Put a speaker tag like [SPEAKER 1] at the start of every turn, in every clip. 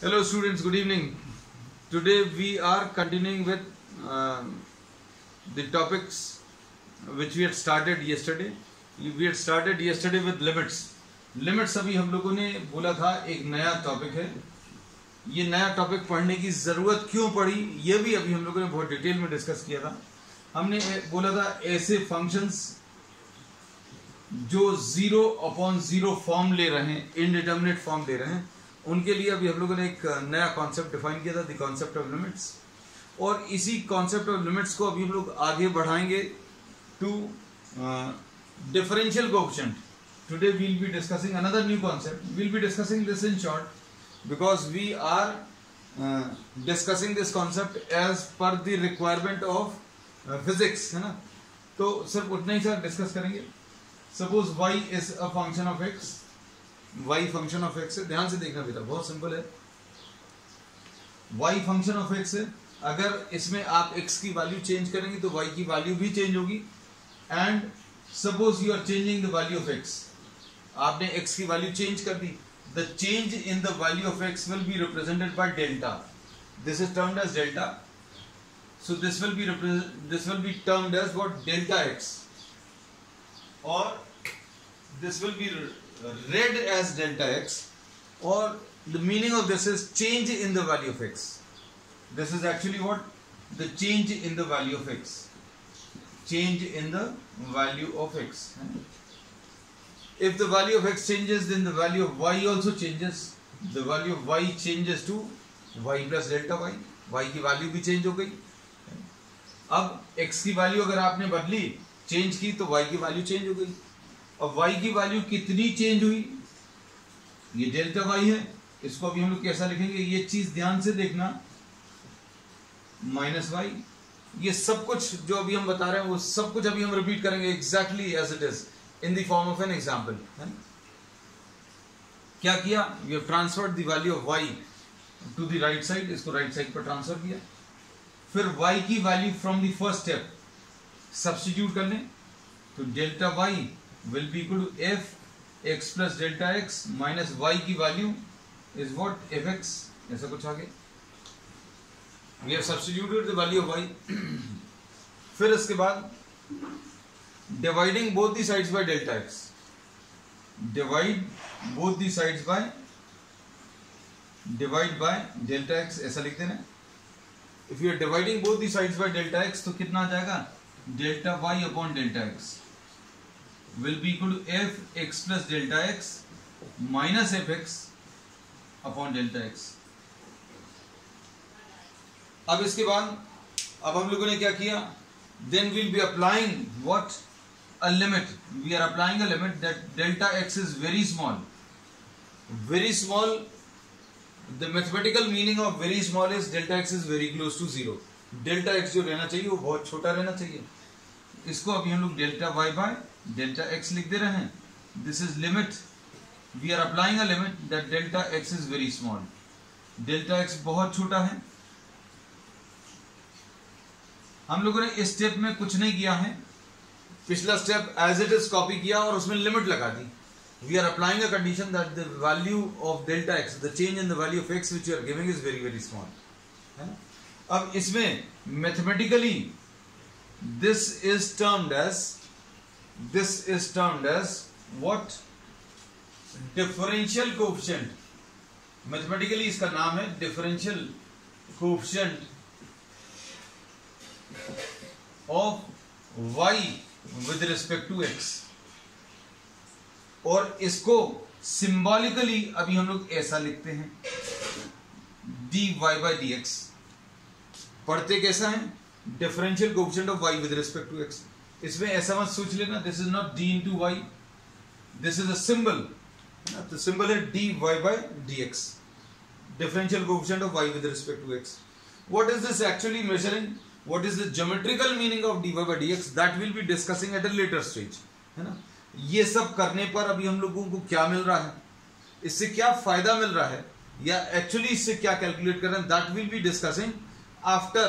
[SPEAKER 1] Hello students, good evening. Today we are continuing with the topics which we had started yesterday. We had started yesterday with limits. Limits अभी हम लोगों ने बोला था एक नया टॉपिक है. ये नया टॉपिक पढ़ने की ज़रूरत क्यों पड़ी ये भी अभी हम लोगों ने बहुत डिटेल में डिस्कस किया था. हमने बोला था ऐसे फंक्शंस जो 0/0 फॉर्म ले रहे हैं, इनडिटर्मिनेट फॉर्म ले रहे हैं, उनके लिए अभी हम लोगों ने एक नया कॉन्सेप्ट डिफाइन किया था, द कॉन्सेप्ट ऑफ लिमिट्स. और इसी कॉन्सेप्ट ऑफ लिमिट्स को अभी हम लोग आगे बढ़ाएंगे to differential coefficient. Today we will be discussing another new concept. We will be discussing this in short because we are discussing this concept as per the requirement of physics, है ना. तो सिर्फ उतना ही सा डिस्कस करेंगे. Suppose y is a function of x. y function of x है. ध्यान से देखना बेटा, बहुत सिंपल है. y फंक्शन ऑफ x है. अगर इसमें आप x की वैल्यू चेंज करेंगे तो y की वैल्यू भी चेंज होगी. And suppose you are changing the value of x. आपने x की वैल्यू चेंज कर दी. The change in the value of x will be represented by delta. This is termed as delta. So this will be termed as what? Delta x, or this will be read as delta x, or the meaning of this is change in the value of x. This is actually what? The change in the value of x. Change in the value of x. If the value of x changes, then the value of y also changes. The value of y changes to y plus delta y. y की value भी change हो गई. अब x की value अगर आपने बदली, change की, तो y की वैल्यू चेंज हो गई. और y की वैल्यू कितनी चेंज हुई? ये डेल्टा y है. इसको अभी हम लोग कैसा लिखेंगे? ये चीज ध्यान से देखना. Minus y. ये सब कुछ जो अभी हम बता रहे हैं वो सब कुछ अभी हम रिपीट करेंगे exactly as it is in the form of an example. क्या किया? We have transferred the value of y to the right side. इसको राइट साइड पर ट्रांसफर किया. फिर y की value from the first step substitute कर लें. तो delta y will be equal to f x plus delta x minus y की value is what? F x. ऐसा कुछ आगे we have substituted the value of y. फिर इसके बाद dividing both the sides by delta x. Divide both the sides by delta x. ऐसा लिख देना. If you are dividing both the sides by delta x, तो कितना आ जाएगा? Delta y upon delta x will be equal to f x plus delta x minus f x upon delta x. अब इसके बाद अब हम लोगों ने क्या किया? Then we'll be applying what? A limit. We are applying a limit that delta x is very small. Very small. The mathematical meaning of very small is delta x is very close to 0. delta x जो रहना चाहिए वो बहुत छोटा रहना चाहिए. इसको अभी हम लोग delta y by delta x लिख दे रहे हैं. This is limit. We are applying a limit that delta x is very small. delta x बहुत छोटा है. हम लोगों ने इस स्टेप में कुछ नहीं किया है. पिछला step as it is copy किया और उसमें लिमिट लगा दी. We are applying a condition that the value of delta x, the change in the value of x which you are giving is very very small. है ना? अब इसमें mathematically this is termed as what? Differential coefficient. Mathematically इसका नाम है differential coefficient of y with respect to x. और इसको symbolically अभी हम लोग ऐसा लिखते हैं dy by dx. पढ़ते कैसा है? Differential coefficient of y with respect to x. इसमें ऐसा मत सोच लेना this is not d into y. This is a symbol. तो सिंबल है dy by dx. Differential coefficient of y with respect to x. What is this actually measuring? What is the geometrical meaning of dy by dx? That will be discussing at a later stage. है ना? ये सब करने पर अभी हम लोगों को क्या मिल रहा है, इससे क्या फायदा मिल रहा है, या एक्चुअली इससे क्या कैलकुलेट कर रहे हैं, that will be discussing after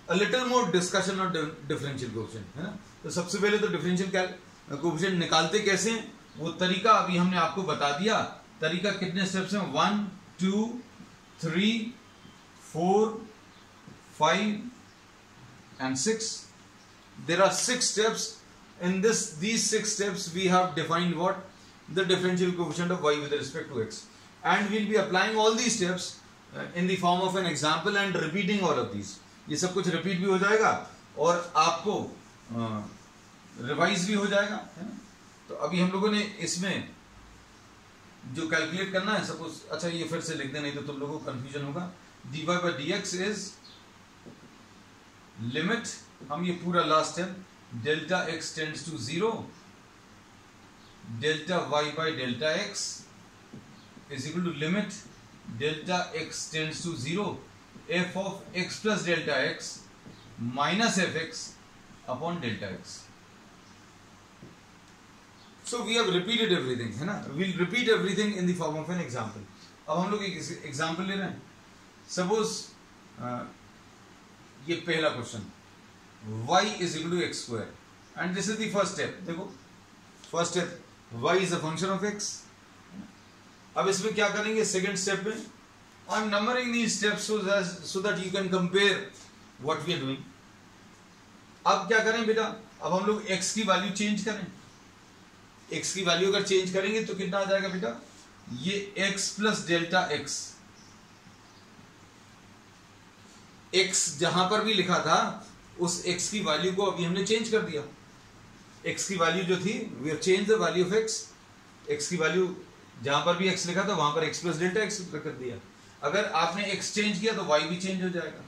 [SPEAKER 1] a little more discussion on differential coefficient. है ना? तो सबसे पहले तो डिफरेंशियल निकालते कैसे हैं वो तरीका अभी हमने आपको बता दिया. तरीका कितने स्टेप्स हैं? 1 2, 3, 4, 5 and 6. There are 6 steps. In these 6 steps we have defined what? The differential coefficient of y with respect to x, and we'll be applying all these steps in the form of an example and repeating all of these. ये सब कुछ repeat भी हो जाएगा और आपको revise भी हो जाएगा, है ना। तो अभी हम लोगों ने इसमें जो कैलकुलेट करना है, सपोज, अच्छा ये फिर से लिख दे, नहीं तो तुम लोगों को कंफ्यूजन होगा। dy by dx is limit, हम ये पूरा last step, delta x tends to 0, delta y by delta x is equal to limit delta x tends to 0 f of x plus delta x minus fx upon delta x. So we have repeated everything, है ना। We'll repeat everything in the form of an example. अब हम लोग एक example ले रहे हैं। Suppose ये पहला question, y is equal to x square, and this is the first step. देखो first step, y is a function of x. अब इसमें क्या करेंगे सेकेंड स्टेप में, I am numbering these steps so that you can compare what we are doing. अब क्या करें बेटा, अब हम लोग x की वैल्यू चेंज करें। x की वैल्यू अगर चेंज करेंगे तो कितना आ जाएगा बेटा, ये x plus delta x, x जहां पर भी लिखा था उस x की वैल्यू को अभी हमने चेंज कर दिया। x की वैल्यू जो थी, we have change the value of x, x की वैल्यू जहां पर भी x लिखा था वहां पर x प्लस डेल्टा x कर दिया। अगर आपने x चेंज किया तो y भी चेंज हो जाएगा।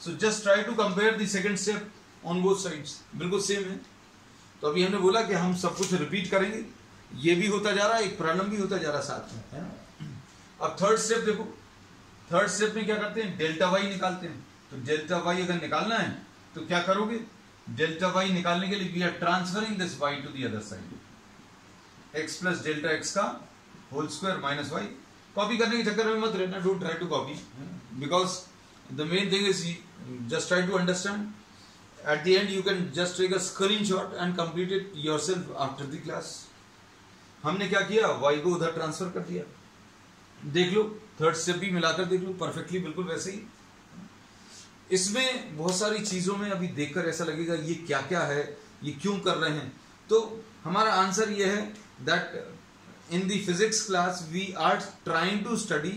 [SPEAKER 1] So just try to compare the second step on both sides, बिल्कुल सेम है। तो अभी हमने बोला कि हम सब कुछ रिपीट करेंगे, ये भी होता जा रहा है, एक प्रॉब्लम भी होता जा रहा है साथ में, है ना। अब थर्ड स्टेप देखो, थर्ड स्टेप में क्या करते हैं, डेल्टा वाई निकालते हैं। तो डेल्टा वाई अगर निकालना है तो क्या करोगे, डेल्टा वाई निकालने के लिए we are transferring this y to the other side, x plus delta x का होल स्क्वायर माइनस वाई। कॉपी करने के चक्कर में मत रहना, don't try to copy, because the main thing is just try to understand. At the end you can just take a screenshot and complete it yourself after the class. हमने क्या किया, y को उधर ट्रांसफर कर दिया। देख लो third step भी मिलाकर देख लो, परफेक्टली बिल्कुल वैसे ही। इसमें बहुत सारी चीजों में अभी देखकर ऐसा लगेगा ये क्या क्या है, ये क्यों कर रहे हैं। तो हमारा आंसर ये है that in the physics class we are trying to study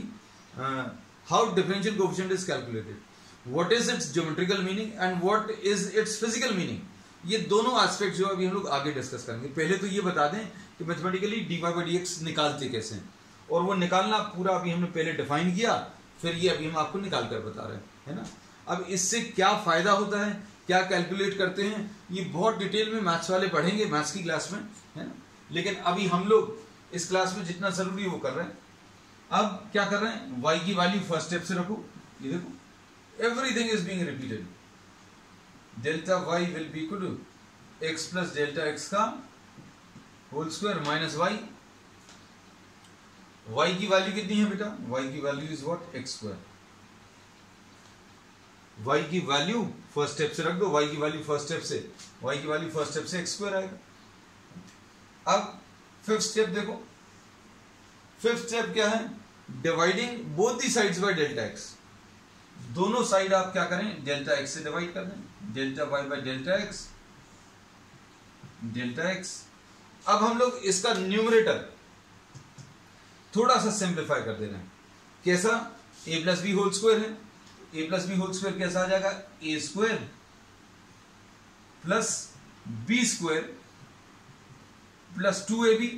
[SPEAKER 1] how differential coefficient is calculated, what is its geometrical meaning and what is its physical meaning. ये दोनों एस्पेक्ट जो अभी हम लोग आगे डिस्कस करेंगे। पहले तो ये बता दें कि मैथमेटिकली dy by dx निकालते कैसे हैं, और वो निकालना पूरा अभी हमने पहले डिफाइन किया, फिर ये अभी हम आपको निकाल कर बता रहे हैं, है ना। अब इससे क्या फायदा होता है, क्या कैलकुलेट करते हैं, ये बहुत डिटेल में मैथ्स वाले पढ़ेंगे मैथ्स की क्लास में, है ना। लेकिन अभी हम लोग इस क्लास में जितना जरूरी वो कर रहे हैं। अब क्या कर रहे हैं, y की वैल्यू फर्स्ट स्टेप से रखो, ये देखो everything is being repeated. Delta y will be equal to x plus delta x का whole square minus y. y की वैल्यू कितनी है बेटा, y की value is what, x square. y की वैल्यू फर्स्ट स्टेप से रख दो, y की वैल्यू फर्स्ट स्टेप से, y की वैल्यू फर्स्ट स्टेप से x स्क्वायर आएगा। अब फिफ्थ स्टेप देखो, फिफ्थ स्टेप क्या है, dividing both the sides by delta x। दोनों साइड आप क्या करें, डेल्टा x से डिवाइड कर दें, delta y bye delta x, delta x। अब हम लोग इसका न्यूमरेटर थोड़ा सा सिंप्लीफाई कर दे रहे हैं। कैसा, a plus b whole square है, a plus b whole square कैसा आ जाएगा, a square plus b square plus 2ab,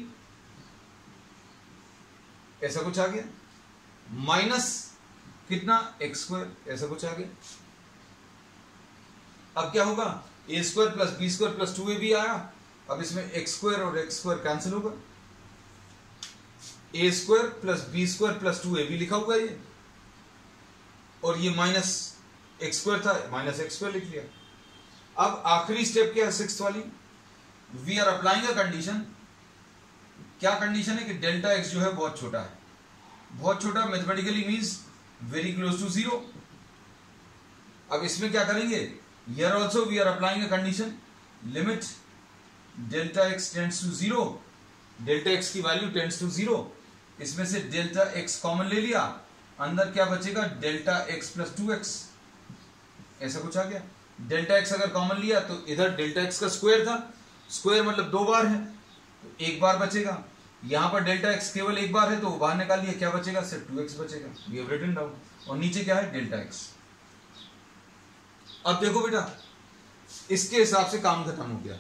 [SPEAKER 1] ऐसा कुछ आ गया, माइनस कितना, एक्स स्क्वायर, ऐसा कुछ आ गया। अब क्या होगा, a square plus b square plus 2ab आया। अब इसमें एक्स स्क्वायर और एक्स स्क्वायर कैंसिल होगा, a square plus b square plus 2ab लिखा हुआ ये, और ये माइनस एक्स स्क्वायर था, माइनस एक्स स्क्वायर लिख लिया। अब आखिरी स्टेप क्या है, सिक्स्थ वाली, we are applying a condition. क्या कंडीशन है कि डेल्टा एक्स जो है बहुत छोटा है, बहुत छोटा mathematically means very close to 0। अब इसमें क्या करेंगे, here also we are applying a condition, limit delta x tends to 0, delta x की वैल्यू टेंड्स टू 0, इसमें से डेल्टा एक्स कॉमन ले लिया, अंदर क्या बचेगा, डेल्टा एक्स प्लस 2x, ऐसा कुछ आ गया। डेल्टा एक्स अगर कॉमन लिया तो इधर डेल्टा एक्स का स्क्वायर था, स्क्वायर मतलब 2 बार है तो 1 बार बचेगा। यहां पर डेल्टा एक्स केवल 1 बार है तो बाहर निकाल लिया, क्या बचेगा, सिर्फ 2x बचेगा। We have written down. और नीचे क्या है, डेल्टा एक्स। अब देखो बेटा, इसके हिसाब से काम खत्म हो गया।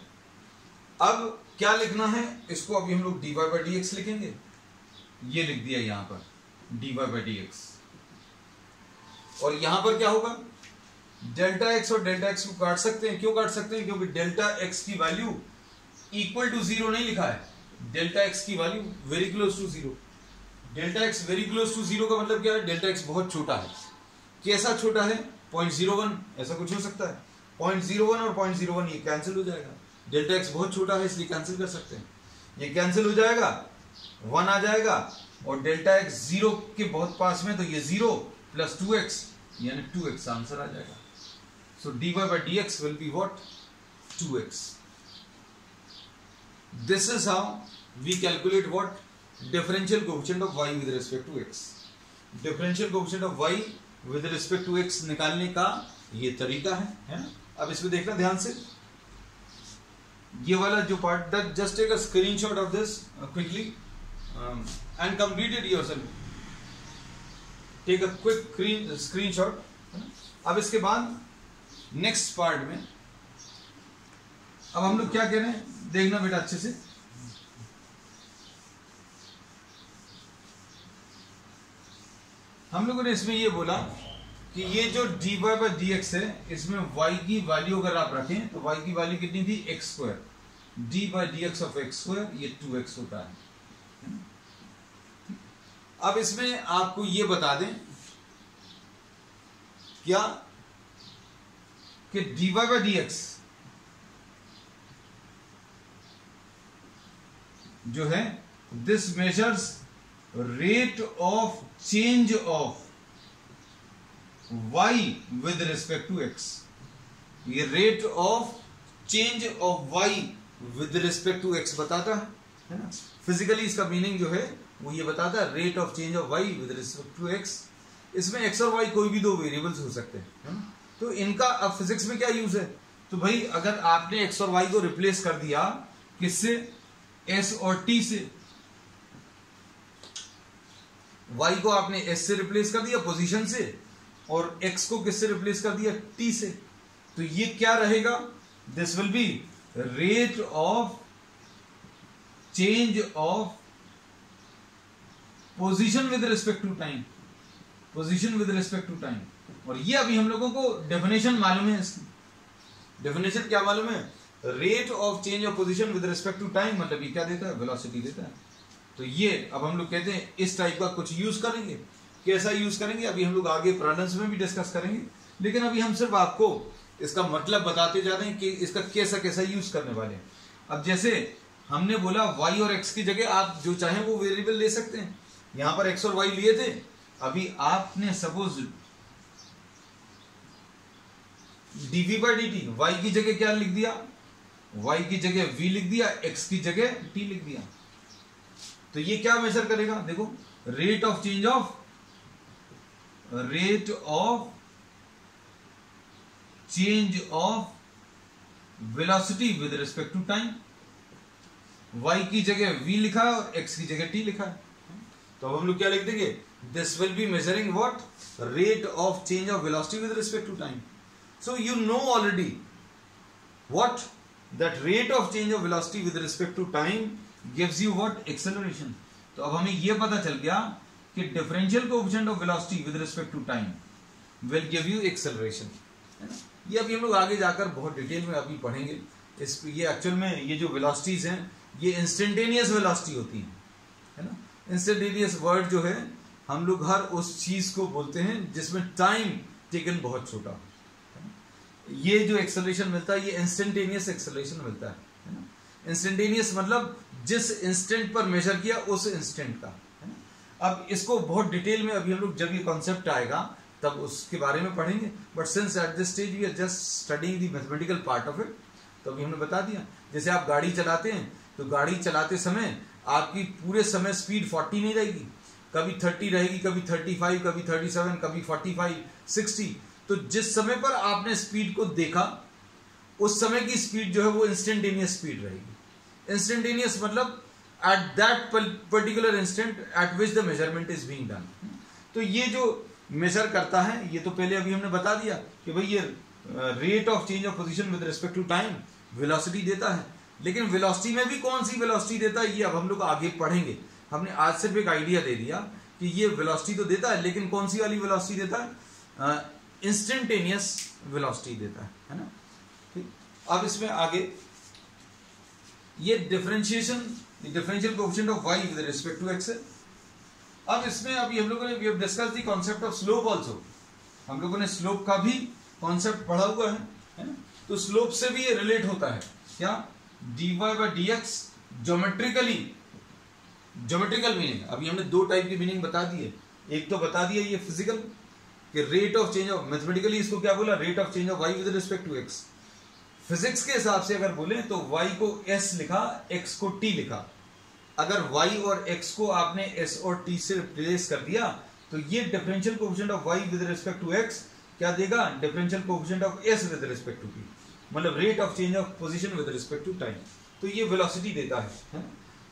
[SPEAKER 1] अब क्या लिखना है, इसको अभी हम लोग dy बाई डी एक्स लिखेंगे। ये लिख दिया यहां पर dy बाई डी एक्स। और यहां पर क्या होगा, डेल्टा एक्स और डेल्टा एक्स को काट सकते हैं। क्यों काट सकते हैं, क्योंकि डेल्टा एक्स की वैल्यू इक्वल टू 0 नहीं लिखा है, डेल्टा एक्स की value very close to 0। Delta x very close to 0 का मतलब क्या है, डेल्टा एक्स बहुत छोटा है। कैसा छोटा है, 0.01, ऐसा कुछ हो सकता है। 0.01 और 0.01 ये कैंसिल हो जाएगा। डेल्टा एक्स बहुत छोटा है इसलिए कैंसिल कर सकते हैं, ये कैंसिल हो जाएगा, 1 आ जाएगा। और डेल्टा एक्स 0 के बहुत पास में, तो ये 0 प्लस 2x यानी 2x आंसर आ जाएगा। सो dy by dx will be what, 2x. This is how we calculate what, differential coefficient of y with respect to x. Differential coefficient of y with respect to x निकालने का ये तरीका है ना। अब इसमें देखना ध्यान से, ये वाला जो part, just take a screenshot of this quickly and complete it yourself. Take a quick screenshot. अब इसके बाद नेक्स्ट पार्ट में अब हम लोग क्या कह रहे हैं, देखना बेटा अच्छे से। हम लोगों ने इसमें ये बोला कि ये जो dy बाई डी एक्स है, इसमें y की वैल्यू अगर आप रखें तो y की वैल्यू कितनी थी, x square. D by d x of x square ये 2x होता है। अब इसमें आपको ये बता दें क्या कि dy बाई डी एक्स जो है, this measures rate of change of y with respect to x। ये rate of change of y with respect to x बताता है ना। फिजिकली इसका मीनिंग जो है वो ये बताता है, rate of change of y with respect to x। इसमें x और y कोई भी 2 वेरिएबल्स हो सकते हैं। तो इनका अब फिजिक्स में क्या यूज है, तो भाई अगर आपने x और y को रिप्लेस कर दिया किससे, s और t से, y को आपने s से रिप्लेस कर दिया पोजीशन से, और x को किससे रिप्लेस कर दिया, t से, तो ये क्या रहेगा, this will be rate of change of position with respect to time, position with respect to time. और ये अभी हम लोगों को डेफिनेशन मालूम है, इसकी डेफिनेशन क्या मालूम है, rate of change of position with respect to time, मतलब ये क्या देता है, वेलोसिटी देता है। तो ये अब हम लोग कहते हैं इस टाइप का कुछ यूज करेंगे। कैसा यूज करेंगे अभी हम लोग आगे प्रॉब्लम्स में भी डिस्कस करेंगे, लेकिन अभी हम सिर्फ आपको इसका मतलब बताते जा रहे हैं कि इसका कैसा कैसा यूज करने वाले हैं। अब जैसे हमने बोला y और x की जगह आप जो चाहें वो वेरिएबल ले सकते हैं। यहां पर x और y लिए थे, अभी आपने suppose dv by dt, y की जगह क्या लिख दिया, y की जगह v लिख दिया, x की जगह t लिख दिया। तो ये क्या मेजर करेगा, देखो, rate of change of, rate of change of velocity with respect to time. y की जगह v लिखा है और x की जगह t लिखा है, तो अब हम लोग क्या लिख देंगे, this will be measuring what, rate of change of velocity with respect to time. So you know already what, that rate of change of velocity with respect to time gives you what, acceleration. तो अब हमें यह पता चल गया कि differential coefficient of velocity with respect to time will give you acceleration, है ना। ये अभी हम लोग आगे जाकर बहुत डिटेल में अभी पढ़ेंगे। इस ये एक्चुअल में ये जो वेलोसिटीज हैं ये इंस्टेंटेनियस वेलोसिटी होती है ना। इंस्टेंटेनियस वर्ड जो है हम लोग हर उस चीज को बोलते हैं जिसमें टाइम टेकन बहुत छोटा हो। ये जो एक्सेलरेशन मिलता है ये इंस्टेंटेनियस एक्सेलरेशन मिलता है ना। इंस्टेंटेनियस मतलब जिस इंस्टेंट पर मेजर किया उस इंस्टेंट का, है ना। अब इसको बहुत डिटेल में अभी हम लोग जब ये कॉन्सेप्ट आएगा तब उसके बारे में पढ़ेंगे, but since at this stage we are just studying the mathematical part of it, तो अभी हमने बता दिया। जैसे आप गाड़ी चलाते हैं तो गाड़ी चलाते समय आपकी पूरे समय स्पीड 40 नहीं रहेगी, कभी 30 रहेगी, कभी 35, कभी 37, कभी 45, 60। तो जिस समय पर आपने स्पीड को देखा उस समय की स्पीड जो है वो इंस्टेंटेनियस स्पीड रहेगी। इंस्टेंटेनियस मतलब at that particular instant eight which the measurement is being done. तो ये जो मेजर करता है, ये तो पहले अभी हमने बता दिया कि भाई ये rate of change of position with respect to time velocity देता है। लेकिन वेलोसिटी में भी कौन सी वेलोसिटी देता है ये अब हम लोग आगे पढ़ेंगे। हमने आज सिर्फ एक आइडिया दे दिया कि ये वेलोसिटी तो देता है, लेकिन कौन सी वाली वेलोसिटी देता है? इंस्टेंटेनियस वेलोसिटी देता है ना। ठीक, अब इसमें आगे ये differential coefficient of y with respect to x है। अब इसमें अभी हम लोगों ने we have discussed the concept of slope also. हम लोगों ने स्लोप का भी कॉन्सेप्ट पढ़ा हुआ है ना। तो स्लोप से भी ये रिलेट होता है क्या? dy by dx geometrical meaning. अभी हमने दो टाइप की मीनिंग बता दी है। एक तो बता दिया ये फिजिकल कि rate of change of, mathematically इसको क्या बोला? Rate of change of y with respect to x। Physics के हिसाब से अगर बोले तो y को s लिखा, x को t लिखा। अगर y और x को आपने s और t से रिप्लेस कर दिया तो ये differential coefficient of y with respect to x क्या देगा? Differential coefficient of s with respect to t, मतलब rate of change of position with respect to time. तो ये वेलोसिटी देता है।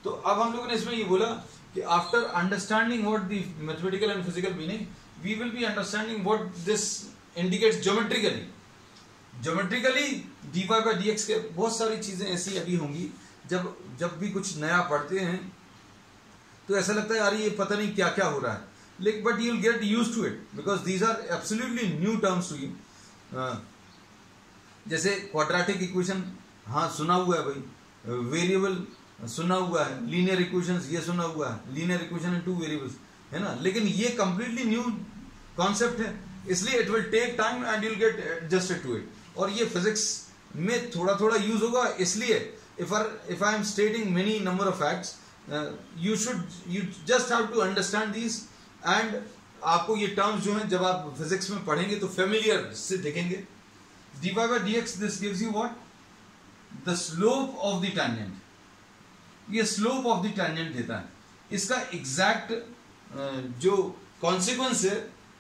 [SPEAKER 1] तो अब हम लोगों ने इसमें ये बोला कि after understanding what the mathematical and physical meaning we will be understanding what this indicates geometrically. Geometrically dy by dx के बहुत सारी चीजें ऐसी अभी होंगी जब भी कुछ नया पढ़ते हैं तो ऐसा लगता है यार ये पता नहीं क्या क्या हो रहा है, लेकिन but you will get used to it because these are absolutely new terms to you. जैसे क्वाड्रेटिक इक्वेशन हाँ सुना हुआ है भाई, वेरिएबल सुना हुआ है, लीनियर इक्वेशंस ये सुना हुआ है, linear equation in two variables है ना। लेकिन ये कंप्लीटली न्यू कॉन्सेप्ट है, इसलिए it will take time and you will get adjusted to it. और ये फिजिक्स में थोड़ा थोड़ा यूज होगा, इसलिए if I am stating many number of facts you just have to understand these and आपको ये टर्म्स जो हैं जब आप फिजिक्स में पढ़ेंगे तो फेमिलियर से दिखेंगे। dy by dx this gives you what? the slope of the tangent। ये स्लोप ऑफ द टेंजेंट देता है। इसका एग्जैक्ट जो कॉन्सिक्वेंस है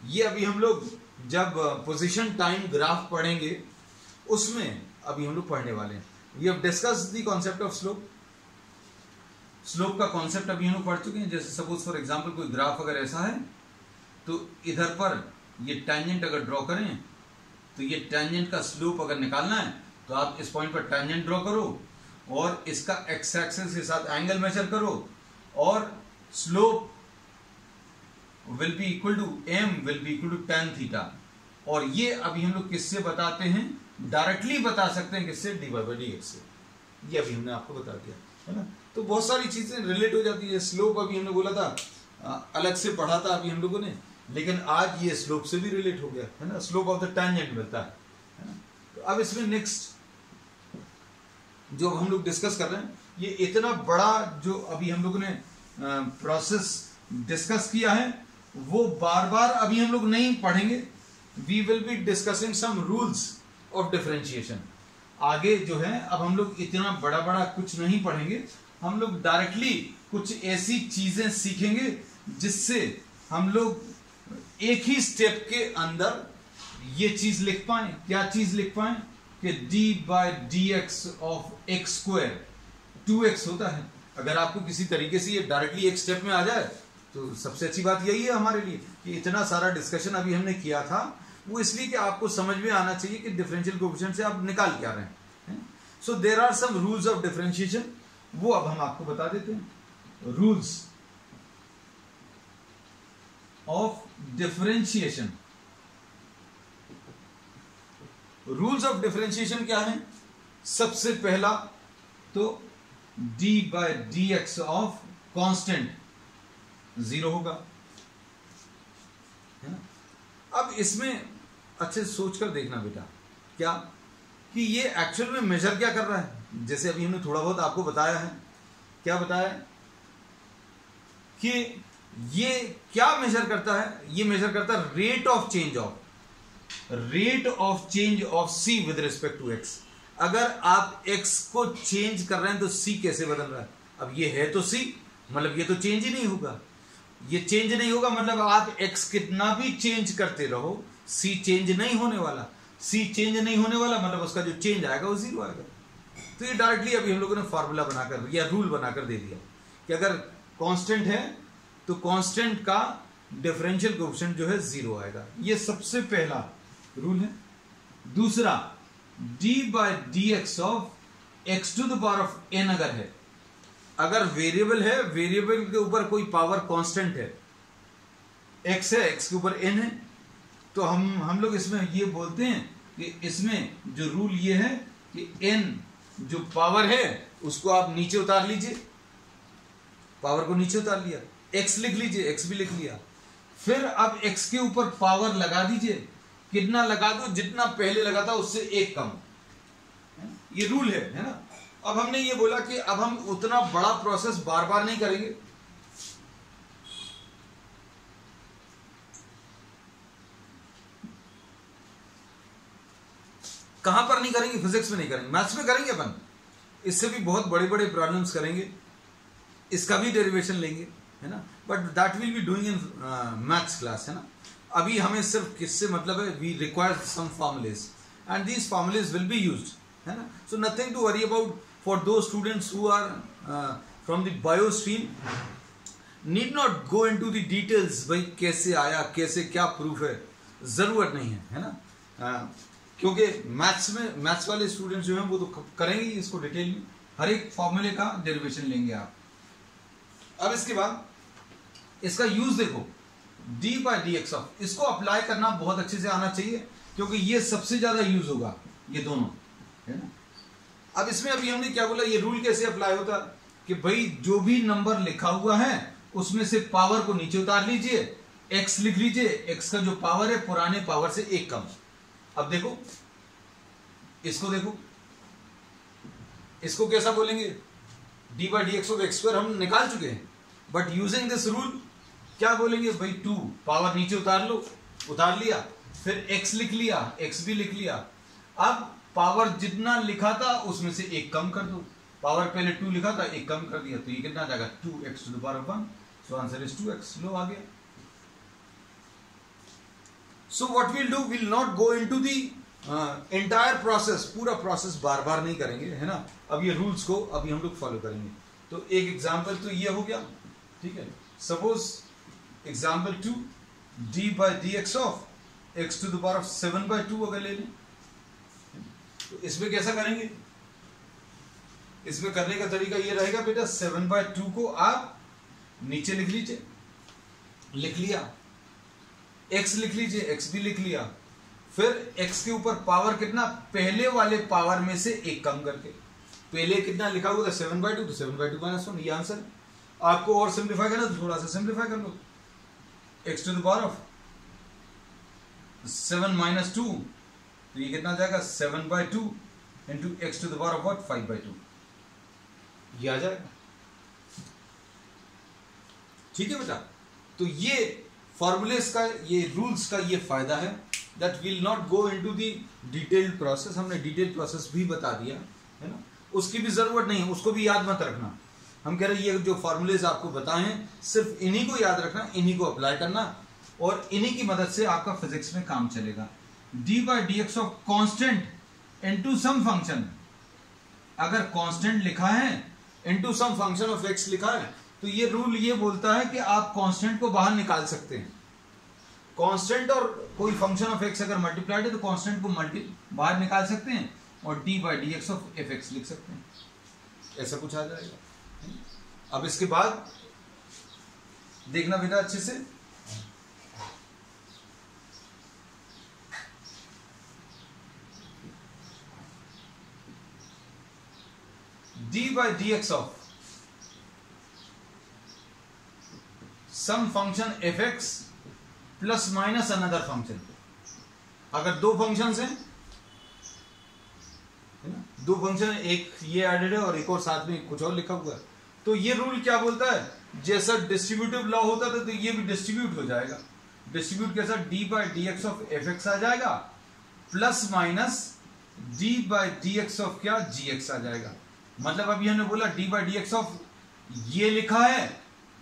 [SPEAKER 1] ये अभी हम लोग जब पोजीशन टाइम ग्राफ पढ़ेंगे उसमें अभी हम लोग पढ़ने वाले हैं। We have discussed the concept of slope. Slope का कॉन्सेप्ट अभी हम लोग पढ़ चुके हैं। जैसे सपोज फॉर एग्जांपल कोई ग्राफ अगर ऐसा है तो इधर पर ये टेंजेंट अगर ड्रॉ करें तो ये टेंजेंट का स्लोप अगर निकालना है तो आप इस पॉइंट पर टेंजेंट ड्रॉ करो और इसका एक्स एक्सिस के साथ एंगल मेजर करो और slope will be equal to m will be equal to tan theta. और ये अभी हम लोग किससे बताते हैं? डायरेक्टली बता सकते हैं किससे? dy by dx से। ये अभी हमने आपको बता दिया है ना। तो बहुत सारी चीजें रिलेट हो जाती है। स्लोप अभी हमने बोला था अलग से पढ़ा था अभी हम लोगों ने, लेकिन आज ये स्लोप से भी रिलेट हो गया है ना। स्लोप ऑफ द टेंजेंट मिलता है ना। तो अब इसमें नेक्स्ट जो हम लोग डिस्कस कर रहे हैं ये इतना बड़ा जो अभी हम लोगों ने प्रोसेस डिस्कस किया है वो बार बार अभी हम लोग नहीं पढ़ेंगे। We will be discussing some rules of differentiation. आगे जो है अब हम लोग इतना बड़ा बड़ा कुछ नहीं पढ़ेंगे, हम लोग डायरेक्टली कुछ ऐसी चीजें सीखेंगे जिससे हम लोग एक ही स्टेप के अंदर ये चीज लिख पाए। क्या चीज लिख पाए कि d by dx of x square 2x होता है। अगर आपको किसी तरीके से ये डायरेक्टली एक स्टेप में आ जाए तो सबसे अच्छी बात यही है हमारे लिए कि इतना सारा डिस्कशन अभी हमने किया था वो इसलिए कि आपको समझ में आना चाहिए कि डिफरेंशियल कोएफिशिएंट से आप निकाल क्या रहे हैं। So there are some rules of differentiation, वो अब हम आपको बता देते हैं। Rules of differentiation. Rules of differentiation क्या है? सबसे पहला तो d by dx of constant 0 होगा है ना। अब इसमें अच्छे सोच कर देखना बेटा क्या कि ये एक्चुअल में मेजर क्या कर रहा है। जैसे अभी हमने थोड़ा बहुत आपको बताया है, क्या बताया है कि ये क्या मेजर करता है? ये मेजर करता है rate of change of c with respect to x। अगर आप x को चेंज कर रहे हैं तो c कैसे बदल रहा है? अब ये है तो c मतलब ये तो चेंज ही नहीं होगा, ये चेंज नहीं होगा, मतलब आप x कितना भी चेंज करते रहो c चेंज नहीं होने वाला, c चेंज नहीं होने वाला, मतलब उसका जो चेंज आएगा वो 0 आएगा। तो ये डायरेक्टली अभी हम लोगों ने फॉर्मूला बनाकर या रूल बनाकर दे दिया कि अगर कांस्टेंट है तो कांस्टेंट का डिफरेंशियल कोएफिशिएंट जो है 0 आएगा। ये सबसे पहला रूल है। दूसरा, d by d x of x to the power of n अगर है, अगर वेरिएबल है, वेरिएबल के ऊपर कोई पावर कांस्टेंट है, x है, x के ऊपर n है, तो हम लोग इसमें ये बोलते हैं कि इसमें जो रूल ये है कि n जो पावर है उसको आप नीचे उतार लीजिए, पावर को नीचे उतार लिया, x लिख लीजिए, x भी लिख लिया, फिर अब x के ऊपर पावर लगा दीजिए, कितना लगा दो, जितना पहले लगा था उससे एक कम, ये रूल है ना। अब हमने ये बोला कि अब हम उतना बड़ा प्रोसेस बार बार नहीं करेंगे, कहां पर नहीं करेंगे, फिजिक्स में नहीं करेंगे, मैथ्स में करेंगे अपन, इससे भी बहुत बड़े बड़े प्रॉब्लम्स करेंगे, इसका भी डेरिवेशन लेंगे, है ना, but that will be doing in maths class, है ना। अभी हमें सिर्फ किससे मतलब है, we require some formulas and these formulas will be used, है ना। So nothing to worry about for those students who are from the bio stream, need not go into the details, भाई कैसे आया, कैसे क्या प्रूफ है, जरूरत नहीं है ना, क्योंकि मैथ्स में मैथ्स वाले स्टूडेंट्स जो हैं वो तो करेंगे इसको डिटेल में, हर एक फॉर्मूले का डेरिवेशन लेंगे आप। अब इसके बाद इसका यूज देखो, d by d x of, इसको अप्लाई करना बहुत अच्छे से आना चाहिए क्योंकि ये सबसे ज्यादा यूज होगा, ये दोनों, है ना। अब इसमें अभी हमने क्या बोला, ये रूल कैसे अप्लाई होता कि भाई जो भी नंबर लिखा हुआ है उसमें से पावर को नीचे उतार लीजिए, x लिख लीजिए, x का जो पावर है पुराने पावर से एक कम। अब देखो इसको, देखो इसको कैसा बोलेंगे, d by d x of x square हम निकाल चुके हैं, बट यूजिंग दिस रूल क्या बोलेंगे भाई, 2 पावर नीचे उतार लो, उतार लिया, फिर x लिख लिया, x भी लिख लिया, अब पावर जितना लिखा था उसमें से एक कम कर दो, पावर पहले 2 लिखा था एक कम कर दिया, तो ये कितना आ जाएगा 2x to the power of 1, so answer is 2x। लो आ गया। So what will do, will not go into the entire process, पूरा प्रोसेस बार बार नहीं करेंगे, है ना। अब ये रूल्स को अभी हम लोग फॉलो करेंगे। तो एक एग्जांपल तो ये हो गया, ठीक है। Suppose example 2, d by d x of x to the power of 7/2 अगर ले लें, तो इसमें कैसा करेंगे, इसमें करने का तरीका ये रहेगा बेटा, 7/2 को आप नीचे लिख लीजिए, लिख लिया, x लिख लीजिए, x भी लिख लिया, फिर x के ऊपर पावर कितना, पहले वाले पावर में से एक कम करके, पहले कितना लिखा हुआ था 7/2, तो 7/2 माइनस 1, ये आंसर। आपको और सिंप्लीफाई करना तो थोड़ा सा सिंप्लीफाई कर लो, x to the power of 7 minus 2, तो ये कितना जाएगा 7/2 into x to the power of what 5/2, ये आ जाएगा, ठीक है बेटा। तो ये फॉर्मूलेस का, ये रूल्स का ये फायदा है, that will not go into the detailed process, हमने डिटेल प्रोसेस भी बता दिया, है ना, उसकी भी जरूरत नहीं है, उसको भी याद मत रखना। हम कह रहे हैं ये जो फॉर्मूलेज आपको बताए हैं सिर्फ इन्हीं को याद रखना, इन्हीं को अप्लाई करना, और इन्हीं की मदद से आपका फिजिक्स में काम चलेगा। d by d x of constant into some function, अगर कांस्टेंट लिखा है into some function of x लिखा है, तो ये रूल ये बोलता है कि आप कांस्टेंट को बाहर निकाल सकते हैं। कांस्टेंट और कोई फंक्शन ऑफ x अगर मल्टीप्लाइड है तो कांस्टेंट को बाहर निकाल सकते हैं और d by d x of f x लिख सकते हैं, ऐसा कुछ आ जाएगा। अब इसके बाद देखना बेटा अच्छे से, d by dx of some function fx plus minus another function, अगर दो फंक्शंस हैं, दो फंक्शन, एक ये एडेड है और एक और साथ में कुछ और लिखा हुआ है, तो ये रूल क्या बोलता है, जैसा डिस्ट्रीब्यूटिव लॉ होता था तो ये भी डिस्ट्रीब्यूट हो जाएगा। डिस्ट्रीब्यूट कैसा, d by d x of f x आ जाएगा plus minus d by d x of क्या, जी एक्स आ जाएगा। मतलब अभी हमने बोला d by d x of ये लिखा है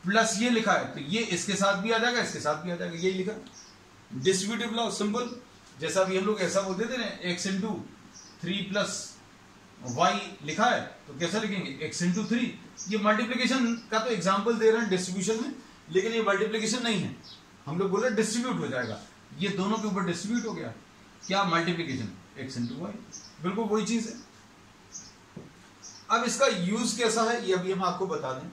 [SPEAKER 1] प्लस ये लिखा है तो ये इसके साथ भी आ जाएगा, इसके साथ भी आ जाएगा, यही लिखा। डिस्ट्रीब्यूटिव लॉ सिंपल, जैसा भी हम लोग ऐसा बोलते थे ना, x इंटू 3 प्लस y लिखा है तो कैसा लिखेंगे, x इंटू 3। ये मल्टीप्लीकेशन का तो एग्जाम्पल दे रहे हैं डिस्ट्रीब्यूशन में, लेकिन ये मल्टीप्लीकेशन नहीं है, हम लोग बोल रहे डिस्ट्रीब्यूट हो जाएगा, ये दोनों के ऊपर डिस्ट्रीब्यूट हो गया, क्या मल्टीप्लीकेशन, x इंटू वाई, बिल्कुल वही चीज है। अब इसका यूज कैसा है ये अभी हम आपको बता दें।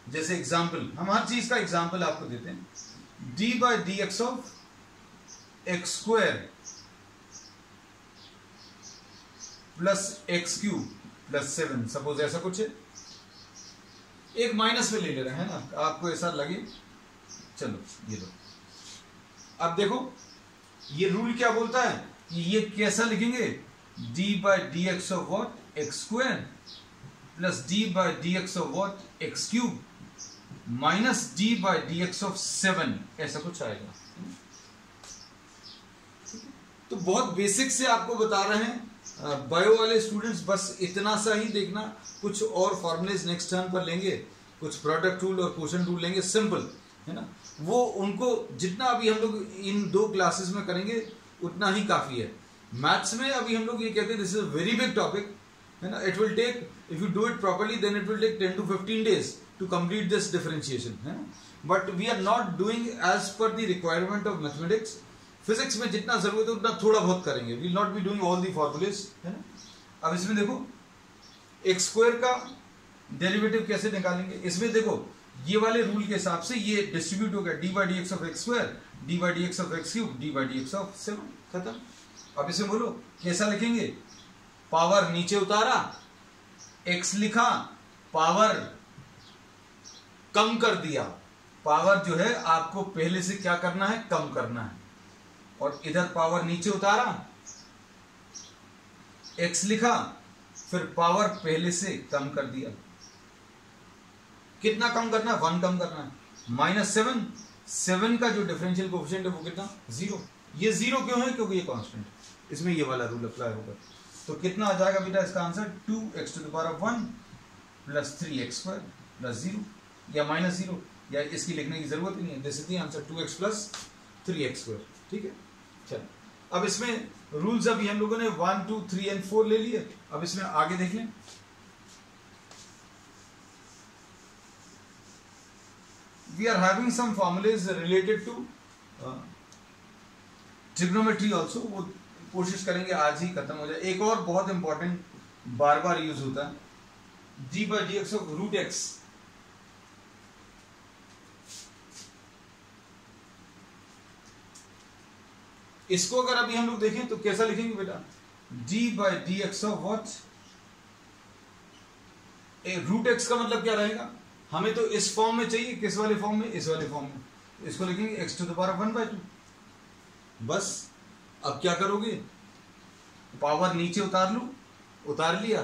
[SPEAKER 1] जैसे एग्जाम्पल, हम हर चीज का एग्जाम्पल आपको देते हैं। D by d x of x square plus x cube plus 7, suppose ऐसा कुछ है, एक माइनस में ले ले रहे हैं ना, आपको ऐसा लगे, चलो ये लो। अब देखो ये रूल क्या बोलता है कि ये कैसा लिखेंगे, D by d x of what x square plus D by d x of what x cube minus D by d x of 7, ऐसा कुछ आएगा। तो बहुत बेसिक से आपको बता रहे हैं, बायो वाले स्टूडेंट्स बस इतना सा ही देखना, कुछ और फॉर्मूलेज नेक्स्ट टर्म पर लेंगे, कुछ प्रोडक्ट रूल और क्वोशंट रूल लेंगे, सिंपल है ना, वो उनको जितना अभी हम लोग इन 2 क्लासेस में करेंगे उतना ही काफी है। मैथ्स में अभी हम लोग ये कहते हैं this is a very big topic है ना, it will take, if you do it properly then it will take 10 to 15 days to complete this differentiation है ना, but we are not doing as per the requirement of mathematics। Physics में जितना जरूरत है उतना थोड़ा बहुत करेंगे, will not be doing all the formulas है ना। अब इसमें देखो एक्स स्क्वायर का डेरिवेटिव कैसे निकालेंगे, इसमें देखो ये वाले रूल के हिसाब से ये डिस्ट्रीब्यूट हो गया, D by d x of x square, D by d x of x cube, D by d x of 7, खत्म। अब इसे बोलो कैसा लिखेंगे, पावर नीचे उतारा, एक्स लिखा, पावर कम कर दिया, पावर जो है आपको पहले से क्या करना है, कम करना है, और इधर पावर नीचे उतारा, एक्स लिखा, फिर पावर पहले से कम कर दिया, कितना कम करना है, 1 कम करना है, -7, 7 का जो डिफरेंशियल कोएफिशिएंट है वो कितना, 0। ये 0 क्यों है, क्योंकि ये कांस्टेंट, इसमें ये वाला रूल अप्लाई होगा। तो कितना आ जाएगा बेटा इसका answer, 2x⁻1 plus 3x² plus 0 या -0, या इसकी लिखने की जरूरत ही नहीं है, this is the answer 2x plus 3x²। ठीक है, चलो अब इसमें रूल्स अभी हम लोगों ने 1, 2, 3 एंड 4 ले लिए। अब इसमें आगे देख लें, we are having some formulas related to trigonometry also, वो कोशिश करेंगे आज ही खत्म हो जाए। एक और बहुत इंपॉर्टेंट बार बार यूज होता है, d by d x of root x, इसको अगर अभी हम लोग देखें तो कैसा लिखेंगे बेटा, d by d x of what, root x का मतलब क्या रहेगा, हमें तो इस फॉर्म में चाहिए, किस वाले फॉर्म में, इस वाले फॉर्म में, इसको लिखेंगे x⁻1/2। बस अब क्या करोगे, पावर नीचे उतार लो, उतार लिया,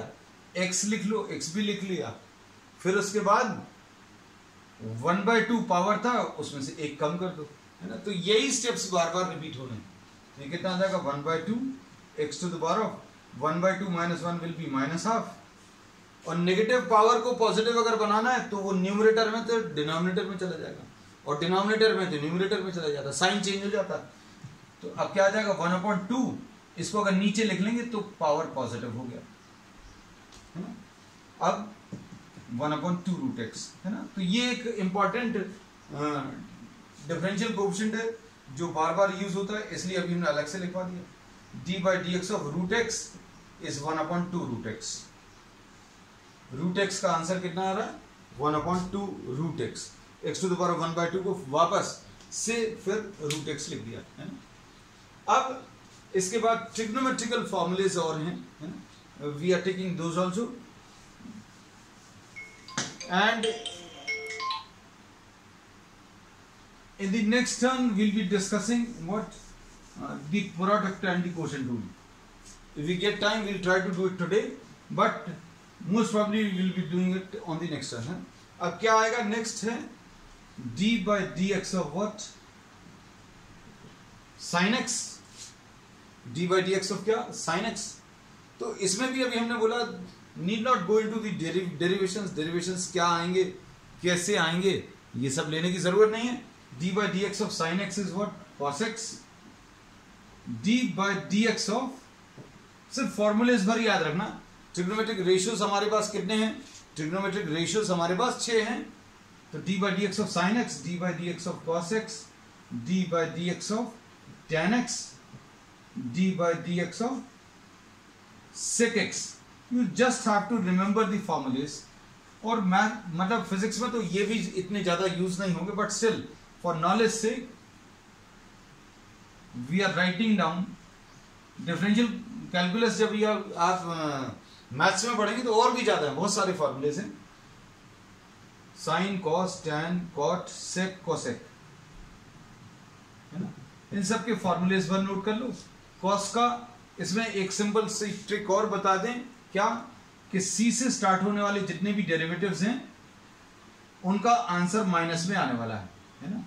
[SPEAKER 1] x लिख लो, x भी लिख लिया, फिर उसके बाद 1/2 पावर था उसमें से 1 कम कर दो, है ना। तो यही स्टेप्स बार बार रिपीट हो रहे हैं। ये कितना आ जाएगा, 1/2 x⁻1/2 -1 विल बी -½ और नेगेटिव पावर को पॉजिटिव अगर बनाना है तो वो न्यूमरेटर में तो डिनोमिनेटर में चला जाएगा, और डिनोमिनेटर में तो न्यूमरेटर में चला जाता, साइन चेंज हो जाता। तो अब क्या आ जाएगा 1/2, इसको अगर नीचे लिख लेंगे तो पावर पॉजिटिव हो गया, है ना। अब 1/2 रूट एक्स, है ना। तो ये एक इंपॉर्टेंट डिफरेंशियल कोएफिशिएंट है जो बार बार यूज होता है, इसलिए अभी हमने अलग से लिखवा दिया। D by d x of root x is 1/2 root x. Root x का आंसर कितना आ रहा है, 1/2 रूट एक्स, x⁻1/2 को वापस से फिर रूट एक्स लिख दिया, है ना। अब इसके बाद ट्रिग्नोमेट्रिकल फॉर्मूलेज और हैं, है ना, we are taking those also, and in the next turn we'll be discussing what the product and the quotient rule. If we get time we'll try to do it today, but most probably we'll be doing it on the next turn, है? अब क्या आएगा, next है d by dx of what, sin x, d by dx of क्या, sin x। तो इसमें भी अभी हमने बोला need not go into the derivations क्या आएंगे, कैसे आएंगे, ये सब लेने की जरूरत नहीं है। D by d x of sine x is what, cos x. D by d x of, सिर्फ फॉर्मूले इस भर याद रखना। ट्रिग्नोमेट्रिक रेशियोज हमारे पास कितने हैं, ट्रिग्नोमेट्रिक रेशियोज हमारे पास 6 हैं। तो D by d x of sine x, D by d x of cos x, D by d x of tan x, d by dx of sec x. You just have to remember the formulas. और math मतलब physics में तो ये भी इतने ज्यादा use नहीं होंगे, बट स्टिल फॉर नॉलेज से we are writing down. Differential calculus जब ये आप मैथ्स में पढ़ेंगे तो और भी ज्यादा है, बहुत सारे फॉर्मूलेज हैं। साइन, कॉस, टैन, कॉट, सेक, कोसेक, है ना, इन सब के फॉर्मूले इस बार नोट कर लो। कॉस का इसमें एक सिंपल सी ट्रिक और बता दें, क्या कि सी से स्टार्ट होने वाले जितने भी डेरिवेटिव्स हैं उनका आंसर माइनस में आने वाला है ना।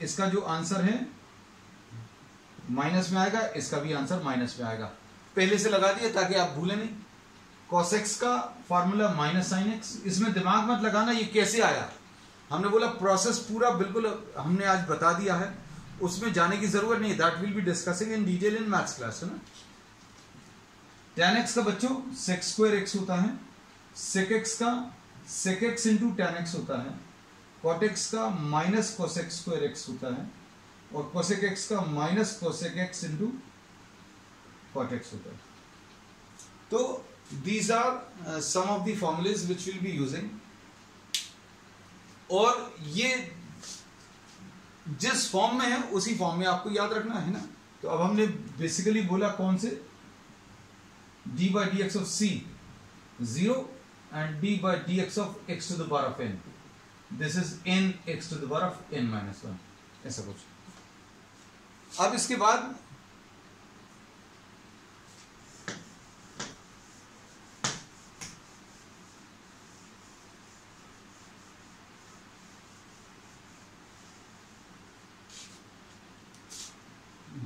[SPEAKER 1] इसका जो आंसर है माइनस में आएगा, इसका भी आंसर माइनस में आएगा। पहले से लगा दिया ताकि आप भूलें नहीं। कॉस एक्स का फॉर्मूला माइनस साइन एक्स। इसमें दिमाग मत लगाना ये कैसे आया, हमने बोला प्रोसेस पूरा बिल्कुल हमने आज बता दिया है, उसमें जाने की जरूरत नहीं है। That will be discussing in detail in maths class, है ना। tan x का बच्चों sec स्क्वायर x होता है, sec x का sec x into tan x होता है, cot x का माइनस cosec स्क्वायर x होता है, और cosec x का minus cosec x into cot x होता है। तो these are some of the formulas which we'll be using। और ये जिस फॉर्म में है उसी फॉर्म में आपको याद रखना है ना। तो अब हमने बेसिकली बोला कौन से, d by d x of c 0 and d by d x of x to the power of n, this is n x to the power of n minus 1, ऐसा कुछ। अब इसके बाद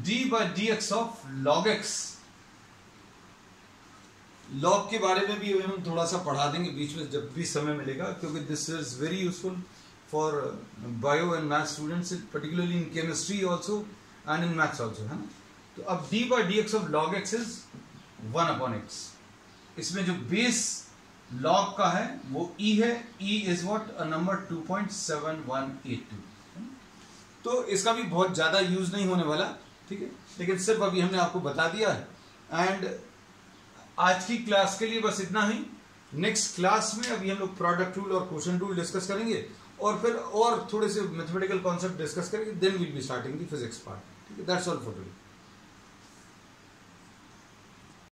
[SPEAKER 1] d by dx of log x, log के बारे में भी हम थोड़ा सा पढ़ा देंगे बीच में जब भी समय मिलेगा, क्योंकि this is very useful for bio and math students, particularly in chemistry also and in maths also, है ना। तो अब d by dx of log x is 1 upon x। इसमें जो बेस log का है वो e है, e is what, a number 2.7182। तो इसका भी बहुत ज्यादा यूज नहीं होने वाला, ठीक है, लेकिन सिर्फ अभी हमने आपको बता दिया है। एंड आज की क्लास के लिए बस इतना ही। नेक्स्ट क्लास में अभी हम लोग प्रोडक्ट रूल और क्वोशंट रूल डिस्कस करेंगे, और फिर और थोड़े से मैथमेटिकल कॉन्सेप्ट डिस्कस करेंगे, then will be starting the physics part, ठीक है। That's all for today.